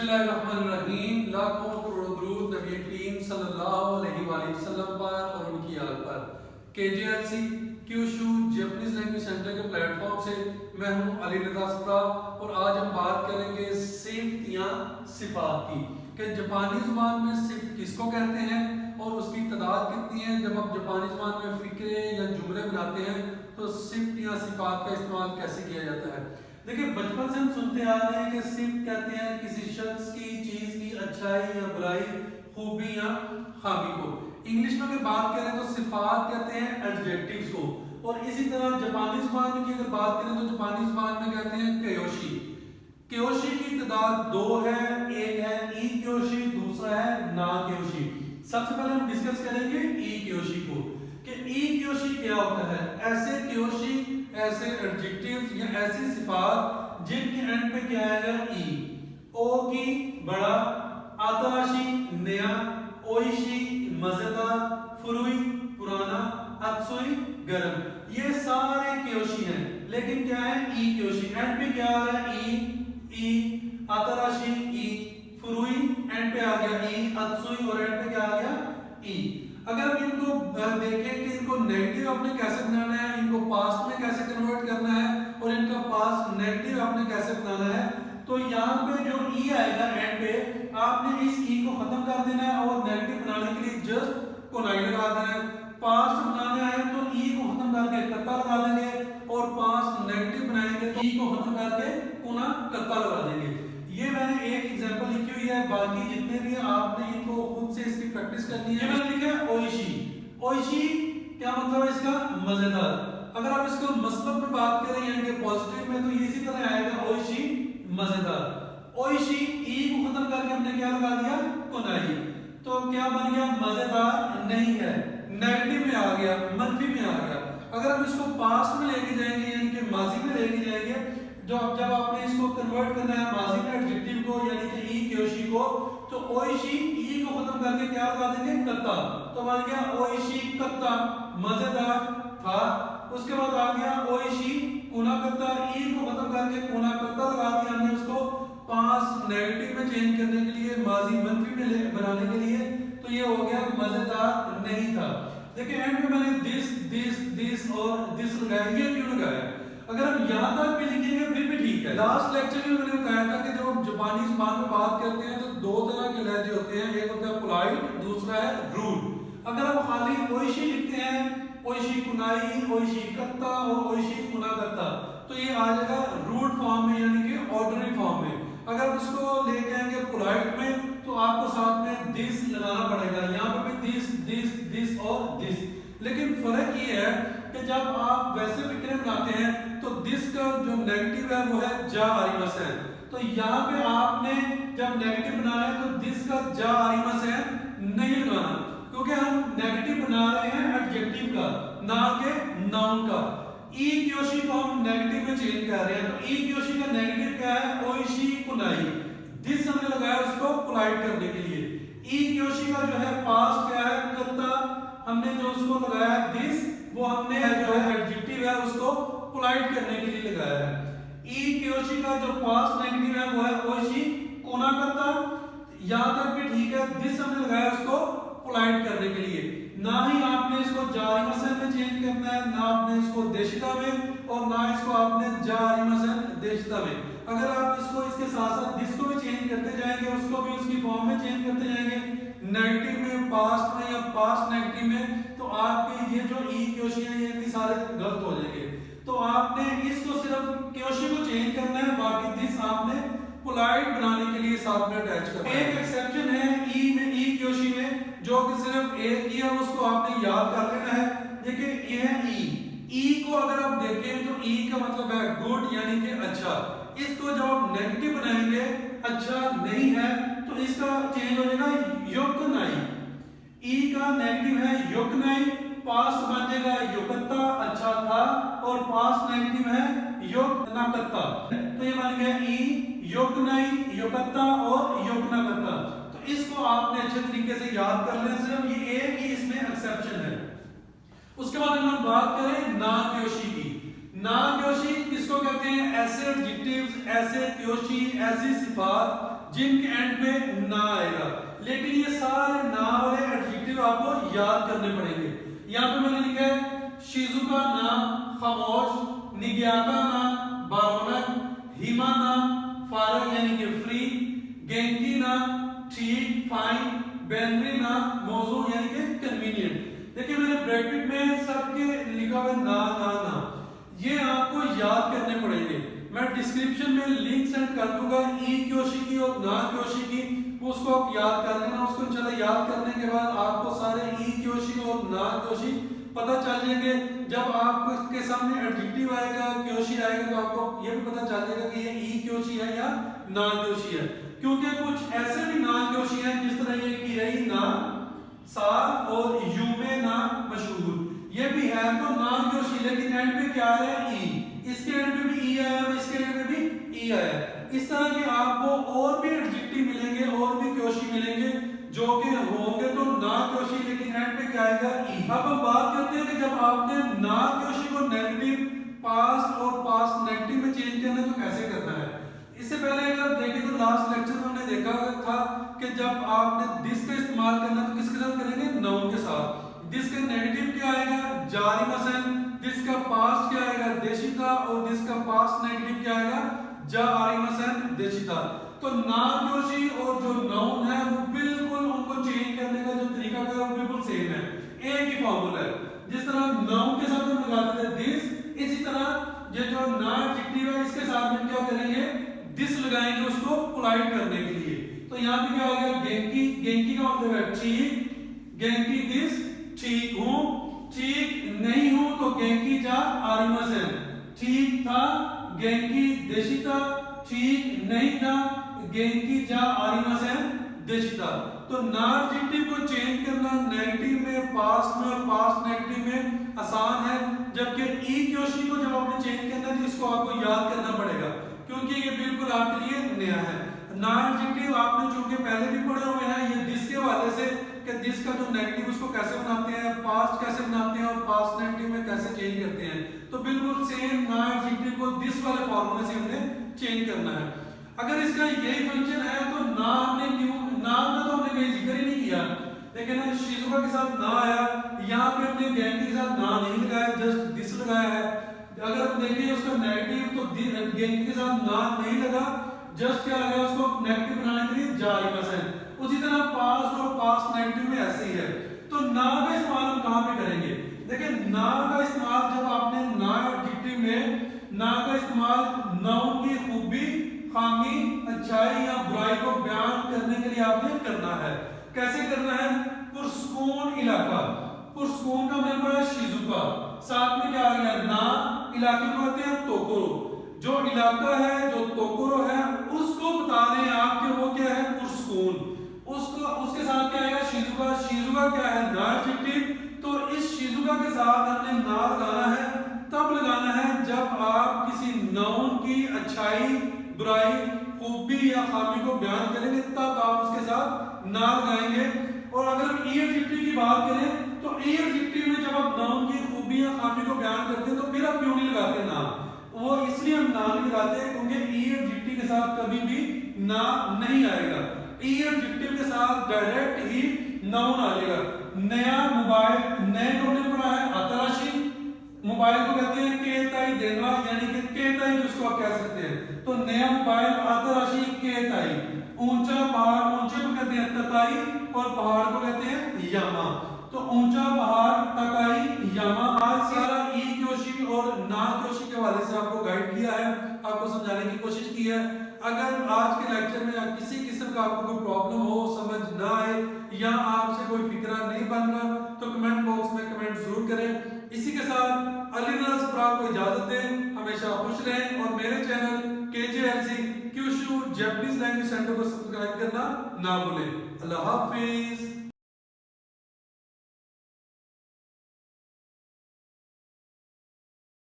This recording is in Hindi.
बिस्मिल्लाहिर्रहमानिर्रहीम। लाखों करोड़ों दुरूद नबी करीम सल्लल्लाहु अलैहि वसल्लम पर और उनकी आल पर। KJLC Kyushu Japanese language centre के प्लेटफॉर्म से मैं हूं अली रज़ा सराफ और आज हम बात करेंगे सिफ्त या सिफात की कि जापानी जुबान में सिफ्त किसको कहते हैं और उसकी तादाद कितनी है। जब आप जापानी जुबान में फिक्रे या जुमले बनाते हैं तो सिफ्त या सिफात का इस्तेमाल कैसे किया जाता है। देखिए, बचपन से हम सुनते आ रहे हैं कि सिफ्त कहते हैं किसी शख्स की, चीज की अच्छाई या बुराई, खूबी या खामी को। इंग्लिश में अगर बात करें तो सिफात कहते हैं एडजेक्टिव्स को। और इसी तरह जापानी जुबान की अगर बात करें तो जापानी जुबान में कहते हैं क्योशी। क्योशी की तादाद दो है, एक है ई क्योशी, दूसरा है ना क्योशी। सबसे पहले हम डिस्कस करेंगे ई क्योशी को कि ई क्योशी क्या होता है। ऐसे क्योशी, ऐसे एडजेक्टिव्स या ऐसी सिफात जिनके एंड पे क्या आएगा ई। ओ की बड़ा, आताशी नया, ओइशी मजेदार, फुरुई पुराना, अत्सुई गर्म, ये सारे क्योशी हैं। लेकिन क्या है ई क्योशी, एंड पे क्या आ रहा है ई, आताराशी ई, फुरुई एंड पे आ गया ई, अत्सुई और एंड पे क्या आ गया ई। अगर हम इनको देखें कि इनको नेगेटिव आपने कैसे बनाना है, इनको पास्ट में कैसे कन्वर्ट करना है और इनका पास्ट नेगेटिव आपने कैसे बनाना है, तो यहाँ पे जो ई आएगा एंड पे आपने इस ई को खत्म कर देना है और नेगेटिव बनाने के लिए जस्ट कोनाई लगा देना है। पास्ट बनाना है तो ई को खत्म करके कत्ता लगा देंगे और पास्ट नेगेटिव बनाएंगे तो ई को खत्म करके कोना कत्ता लगा देंगे। ये मैंने एक एग्जांपल लिखी हुई है, बाकी जितने भी आपने इनको खुद से इसकी प्रैक्टिस करनी है। मैंने लिखा है ओइशी। ओइशी क्या मतलब है इसका, मजेदार। अगर आप इसको मसबत में बात करें यानी कि पॉजिटिव में तो ये इसी तरह आएगा ओइशी मजेदार। ओइशी ई को खत्म करके हमने क्या लगा दिया, कोनाई, तो क्या बन गया, मजेदार नहीं है, नेगेटिव में आ गया, मनफी में आ गया। अगर हम इसको पास्ट में लेके जाएंगे यानी कि माजी में लेके जाएंगे, जब आपने इसको कन्वर्ट करना है माजी में एडजेक्टिव को यानी कि ई क्योशी को, तो ओइशी ई को खत्म करके क्या लगा देंगे, कत्ता, तो बन गया ओइशी कत्ता मजेदार था। उसके बाद आ गया ओइशी कोना कत्ता, ई को खत्म करके कोना कत्ता लगा दिया हमने उसको पास्ट नेगेटिव में चेंज करने के लिए, माजी मनफी में बनाने के लिए, तो ये हो गया मजेदार नहीं था। देखिए एंड में मैंने दिस और दिस लगाया, ये क्यों लगाया, अगर हम यहाँ तक भी लिखेंगे फिर भी ठीक है। लास्ट लेक्चर में मैंने बताया था कि जब हम जापानी जुबान में बात करते हैं तो दो तरह के लहजे होते हैं, एक होता है पोलाइट, दूसरा है रूड। अगर हम खाली ओइशी लिखते हैं, ओइशी कुनाई, ओइशी कत्ता और ओइशी कुना कत्ता, तो ये आ जाएगा रूड फॉर्म में यानी कि ऑर्डनरी फॉर्म में। अगर हम इसको लेके आएंगे पोलाइट में तो आपको साथ में दिस लगाना पड़ेगा, यहाँ पे भी दिस और दिस। लेकिन फर्क ये है कि जब आप वैसे फिक्रे बनाते हैं तो दिस का जो नेगेटिव है वो है जा आरिमस है, तो यहाँ पे आपने जब नेगेटिव बनाना है तो दिस का जा आरिमस है नहीं लगाना, क्योंकि हम नेगेटिव बना रहे हैं एडजेक्टिव का ना के नाउन का। ई क्योशी को हम नेगेटिव में चेंज कर रहे हैं, तो ई क्योशी का नेगेटिव क्या है, ओइशी कुनाई। दिस हमने लगाया उसको पोलाइट करने के लिए। ई क्योशी का जो है पास्ट क्या है, कत्ता, हमने जो उसको लगाया दिस, वो हमने जो है एडजेक्टिव है उसको पोलाइट करने के लिए लगाया है। ई क्योशी का जो पास्ट नेगेटिव है वो है ओइशी कोना कत्ता, यहां तक भी ठीक है। दिस हमने लगाया उसको पोलाइट करने के लिए, ना ही आपने इसको जारी मसन में चेंज करना है, ना आपने इसको देशिता में और ना इसको आपने जारी मसन देशिता में। अगर आप इसको इसके साथ साथ दिस को भी चेंज करते जाएंगे, उसको भी उसकी फॉर्म में चेंज करते जाएंगे, नेगेटिव में, पास्ट में या पास्ट नेगेटिव में, तो आपके ये जो ई क्योशी है ये भी सारे गलत हो जाएंगे। तो आपने इसको सिर्फ क्योशी को चेंज करना है, बाकी दिस आपने पोलाइट बनाने के लिए साथ में अटैच करना है। एक एक्सेप्शन है ई में, ई क्योशी में, जो कि सिर्फ एक ही है, उसको आपने याद कर लेना है। देखिए ये है ई को अगर आप देखें तो ई का मतलब है गुड यानी कि अच्छा। इसको जब आप नेगेटिव बनाएंगे, अच्छा नहीं है, तो इसका चेंज हो जाएगा योकनाई। ई का नेगेटिव है योकनाई, पास्ट बन जाएगा योकत्ता, अच्छा था, और पास्ट नेगेटिव है योकनाकत्ता, तो ये बन गया ई योकनाई, योकत्ता और योकनाकत्ता। तो इसको आपने अच्छे तरीके से याद कर लेना, सिर्फ ये एक ही इसमें एक्सेप्शन है। उसके बाद हम बात करें ना क्योशी की। ना क्योशी किसको कहते हैं, ऐसे एडजेक्टिव्स, ऐसे क्योशी, ऐसी सिफात जिनके एंड पे ना आएगा। लेकिन ये सारे ना वाले एडजेक्टिव आपको याद करने पड़ेंगे। यहाँ पे मैंने लिखा है शिजुका ना खामोश, निग्याका ना बारोनक, हिमा ना फारग यानी कि फ्री, गेंकी ना ठीक फाइन, बेनरी ना मौजू यानी कि कन्वीनियंट। देखिए मैंने ब्रैकेट में सबके लिखा हुआ ना ना ना, ये आपको याद करने पड़ेंगे। मैं डिस्क्रिप्शन में लिंक सेंड कर दूंगा ई क्योशी की और ना क्योशी की, उसको आप याद कर लेना। उसको इंशाल्लाह याद करने के बाद आपको सारे ई क्योशी और ना क्योशी पता चल जाएंगे। जब आपके सामने एडजेक्टिव आएगा, क्योशी आएगा, तो आपको ये भी पता चल जाएगा कि ये ई क्योशी है या ना क्योशी है। क्योंकि कुछ ऐसे भी ना क्योशी हैं, जिस तरह ये की रही ना साफ और यूमे ना मशहूर, ये भी है तो ना क्योशी, लेकिन एंड पे क्या है ई, इसके एंड पे भी ई आया और इसके एंड पे भी ई आया। इस तरह के आपको और भी एडजेक्टिव मिलेंगे और भी क्योशी मिलेंगे जो कि होंगे तो ना क्योशी, लेकिन एंड पे क्या आएगा ई। अब हम बात करते हैं कि जब आपने ना क्योशी को नेगेटिव पास्ट और पास्ट नेगेटिव में चेंज करना है तो कैसे करना है। इससे पहले अगर देखें तो लास्ट लेक्चर में हमने देखा था कि जब आपने दिस का इस्तेमाल करना तो किसके साथ करेंगे, नाउन के साथ। दिस का नेगेटिव क्या आएगा, जारी मसन। दिस का पास्ट क्या आएगा, देशिता, और दिस का पास्ट नेगेटिव क्या आएगा, जारी मसन देशिता। तो ना क्योशी और जो नाउन है वो बिल्कुल उनको चेंज करने का जो तरीका है वो बिल्कुल सेम है, एक ही फॉर्मूला है। जिस तरह नाउन के साथ हम लगाते थे दिस, इसी तरह ये जो ना एडजेक्टिव है इसके साथ में क्या करेंगे, दिस लगाएंगे उसको पोलाइट करने के लिए। तो यहाँ पे क्या हो गया, गेंकी, गेंकी का मतलब है ठीक, गेंकी दिस ठीक हूं, ठीक नहीं हूं तो गेंकी जा आरिमसन, ठीक था गेंकी देशिता, ठीक नहीं था गेंकी जा आरिमसन देशिता। तो ना एडजेक्टिव को चेंज करना नेगेटिव में, पास्ट में और पास्ट नेगेटिव में आसान है, जबकि ई क्योशी को जब आपने चेंज करना है तो इसको आपको याद करना पड़ेगा क्योंकि ये बिल्कुल आपके लिए नया है। ना एडजेक्टिव आपने चूंकि पहले भी पढ़े हुए हैं, ये दिस के वाले से कि दिस का जो नेगेटिव उसको कैसे बनाते हैं, पास्ट कैसे बनाते हैं और पास्ट नेगेटिव में कैसे चेंज करते हैं, तो बिल्कुल सेम ना एडजेक्टिव को दिस वाले फॉर्मूले से हमने चेंज करना है। अगर इसका यही फंक्शन है तो ना हमने क्यों, ना का तो हमने कहीं जिक्र ही नहीं किया, लेकिन शिजुका के साथ ना आया, यहाँ पे हमने गेंकी के साथ ना नहीं लगाया, जस्ट दिस लगाया है। अगर हम देखें उसका नेगेटिव तो गेंकी के साथ ना नहीं लगा, जस्ट क्या लगा उसको नेगेटिव बनाने के लिए जारी मसन। उसी तरह पास्ट और पास्ट नेगेटिव में ऐसे ही है। तो ना का इस्तेमाल हम कहां पे करेंगे, देखिए ना का इस्तेमाल जब आपने ना एडजेक्टिव में ना का इस्तेमाल नाउन की खूबी, खामी, अच्छाई या बुराई को बयान करने के लिए आपने करना है। कैसे करना है, पुरस्कून इलाका, पुरस्कून का मतलब है शिजुका, साथ में क्या आ गया ना, इलाके को कहते हैं तोकोरो, जो इलाका है जो तोकोरो है उसको बता रहे हैं आप कि वो क्या है, पुरस्कून। उसको उसके साथ क्या आएगा, शिजुका, शिजुका क्या है ना एडजेक्टिव, तो इस शिजुका के साथ हमने ना लगाना है, तब लगाना है जब आप किसी नाउन की अच्छाई, बुराई, खूबी या खामी को बयान करेंगे तब आप उसके साथ ना लगाएंगे। और अगर हम ई एडजेक्टिव की बात करें तो ई एडजेक्टिव में जब आप नाउन की खूबी या खामी को बयान करते हैं तो फिर आप क्यों नहीं लगाते ना, वो इसलिए हम ना नहीं लगाते क्योंकि ई एडजेक्टिव के साथ कभी भी ना नहीं आएगा। ई एडजेक्टिव के साथ डायरेक्ट ही नाउन आ जाएगा। नया मोबाइल, नए को हमने पढ़ा है आतराशी, मोबाइल को कहते हैं केताई देना, यानी कि केताई उसको आप कह सकते हैं। तो नया मोबाइल आतराशी केताई। ऊंचा पहाड़, ऊंचे को कहते हैं तकाई और पहाड़ को कहते हैं यामा। तो ऊंचा पहाड़, तकाई, यामा। आज सारा ई क्योशी और ना क्योशी के हवाले से आपको गाइड किया है, आपको समझाने की कोशिश की है। अगर आज के लेक्चर में किसी किस्म का आपको कोई प्रॉब्लम हो, समझ ना आए या आपसे कोई फिक्रा नहीं बन रहा तो कमेंट बॉक्स में कमेंट जरूर करें। इसी के साथ अली रज़ा सप्रा को इजाजत दें, हमेशा खुश रहें और मेरे channel KJLC Kyushu Japanese language centre को सब्सक्राइब करना ना भूलें। अल्लाह हाफिज।